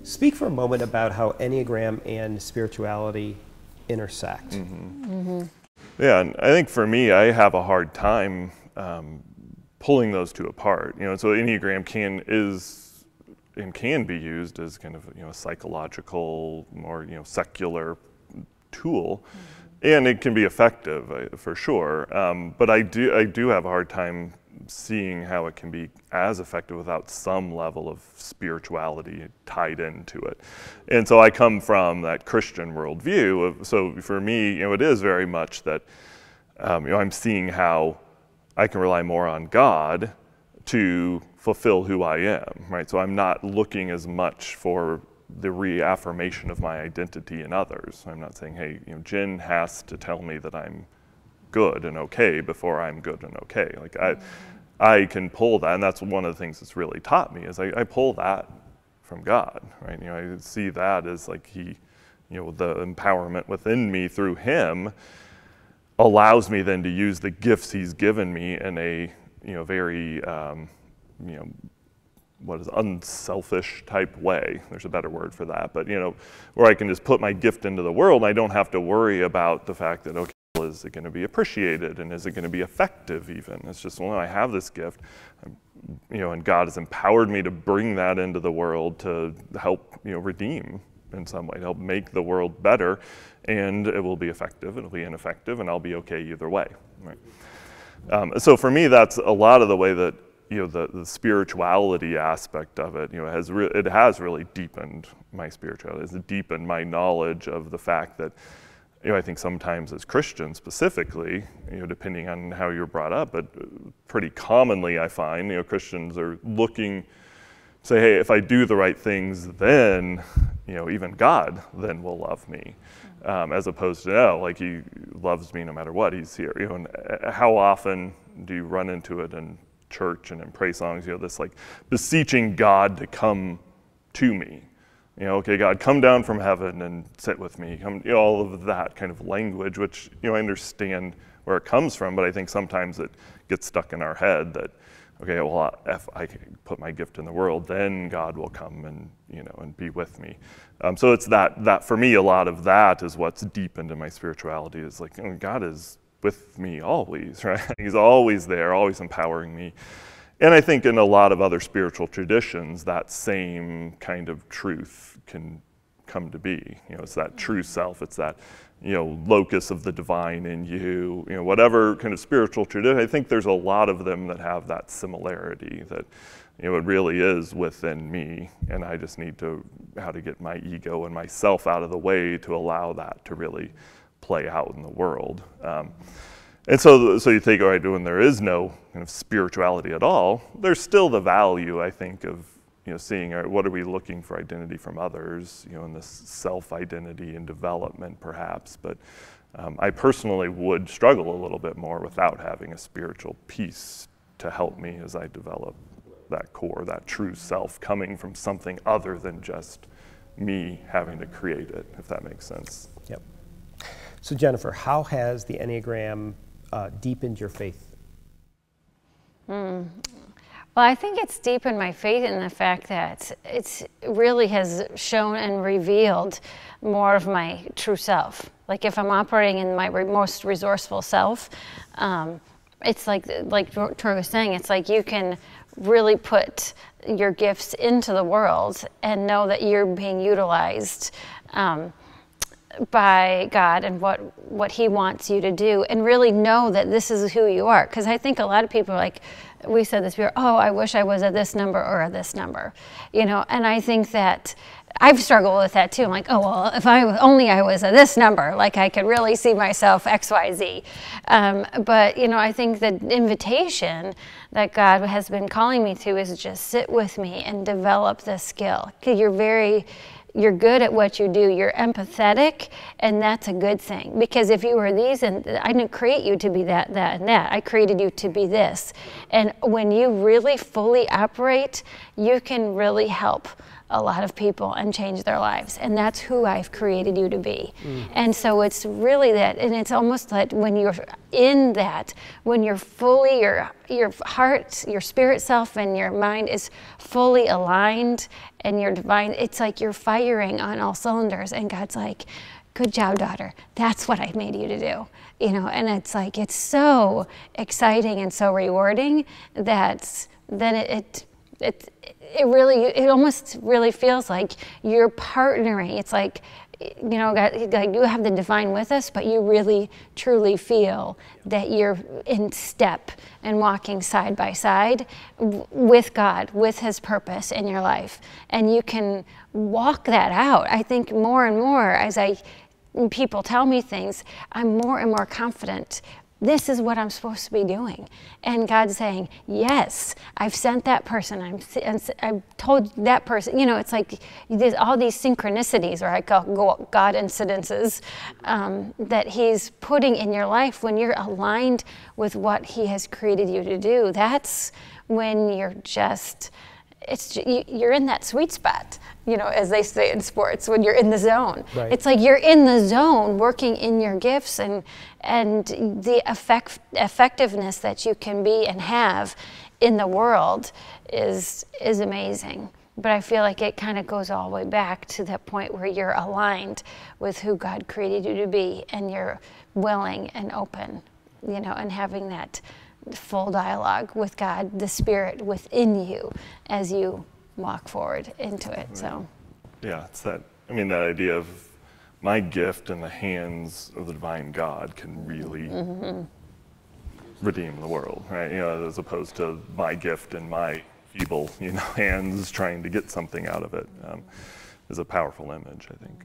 Speak for a moment about how Enneagram and spirituality intersect. Yeah, and I think for me, I have a hard time pulling those two apart. So Enneagram can be used as kind of a psychological, more secular tool, and it can be effective for sure. But I do have a hard time seeing how it can be as effective without some level of spirituality tied into it. And so I come from that Christian worldview. So for me, it is very much that I'm seeing how I can rely more on God to fulfill who I am, right? So I'm not looking as much for the reaffirmation of my identity in others. I'm not saying, hey, Jen has to tell me that I'm good and okay before I'm good and okay. Like I can pull that, and that's one of the things that's really taught me is I pull that from God, right? I see that as like He, the empowerment within me through Him allows me then to use the gifts He's given me in a very unselfish type way. There's a better word for that, but where I can just put my gift into the world and I don't have to worry about the fact that, okay, is it going to be appreciated and is it going to be effective even? It's just, well, I have this gift, and God has empowered me to bring that into the world to help, redeem in some way, to help make the world better, and it will be effective, it'll be ineffective, and I'll be okay either way, right? So for me, that's a lot of the way that, the spirituality aspect of it, it has really deepened my spirituality. It's deepened my knowledge of the fact that, I think sometimes as Christians specifically, depending on how you're brought up, but pretty commonly I find, Christians are looking, say, hey, if I do the right things, then, even God then will love me, as opposed to, no, like He loves me no matter what, He's here. And how often do you run into it in church and in praise songs, this like beseeching God to come to me. Okay, God, come down from heaven and sit with me. Come, all of that kind of language, which, I understand where it comes from, but I think sometimes it gets stuck in our head that, okay, well, if I put my gift in the world, then God will come and, and be with me. So it's that for me, a lot of that is what's deepened in my spirituality is like, God is with me always, right? He's always there, always empowering me. And I think in a lot of other spiritual traditions, that same kind of truth can come to be. It's that true self, it's that, locus of the divine in you, whatever kind of spiritual tradition. I think there's a lot of them that have that similarity that, it really is within me, and I just need how to get my ego and myself out of the way to allow that to really play out in the world. And so you think, all right, when there is no kind of spirituality at all, there's still the value, I think, of seeing what are we looking for identity from others, in this self-identity and development, perhaps. But I personally would struggle a little bit more without having a spiritual piece to help me as I develop that core, that true self, coming from something other than just me having to create it, if that makes sense. Yep. So Jennifer, how has the Enneagram deepened your faith? Well, I think it's deepened my faith in the fact that it really has shown and revealed more of my true self. Like if I'm operating in my most resourceful self, it's like Troy was saying, it's like you can really put your gifts into the world and know that you're being utilized by God and what He wants you to do, and really know that this is who you are. Because I think a lot of people are like, we said this before, oh, I wish I was at this number or at this number, and I think that I've struggled with that too. I'm like, oh, well, if I was at this number, like I could really see myself X, Y, Z. But, I think the invitation that God has been calling me to is just sit with me and develop this skill. Because you're good at what you do. You're empathetic, and that's a good thing. Because if you were these, and I didn't create you to be that, and that. I created you to be this. And when you really fully operate, you can really help a lot of people and change their lives. And that's who I've created you to be. And so it's really that, and it's almost like when you're in that, when you're fully, your heart, your spirit self and your mind is fully aligned and you're divine, it's like you're firing on all cylinders, and God's like, good job, daughter. That's what I made you to do. You know, and it's like, it's so exciting and so rewarding that then it almost really feels like you're partnering. It's like, you know, God, like you have the divine with us, but you really truly feel that you're in step and walking side by side with God, with His purpose in your life. And you can walk that out. I think more and more as people tell me things, I'm more and more confident. This is what I'm supposed to be doing. And God's saying, yes, I've sent that person. I've told that person, you know, it's like there's all these synchronicities, or I call God incidences, that He's putting in your life when you're aligned with what He has created you to do. That's when you're just, you're in that sweet spot, you know, as they say in sports, when you're in the zone. Right. It's like you're in the zone working in your gifts, and the effectiveness that you can be and have in the world is amazing. But I feel like it kind of goes all the way back to that point where you're aligned with who God created you to be, and you're willing and open, you know, and having that full dialogue with God, the Spirit within you, as you walk forward into it. So, yeah, it's that. I mean, that idea of my gift in the hands of the divine God can really redeem the world, right? You know, as opposed to my gift in my feeble, you know, hands trying to get something out of it, is a powerful image, I think.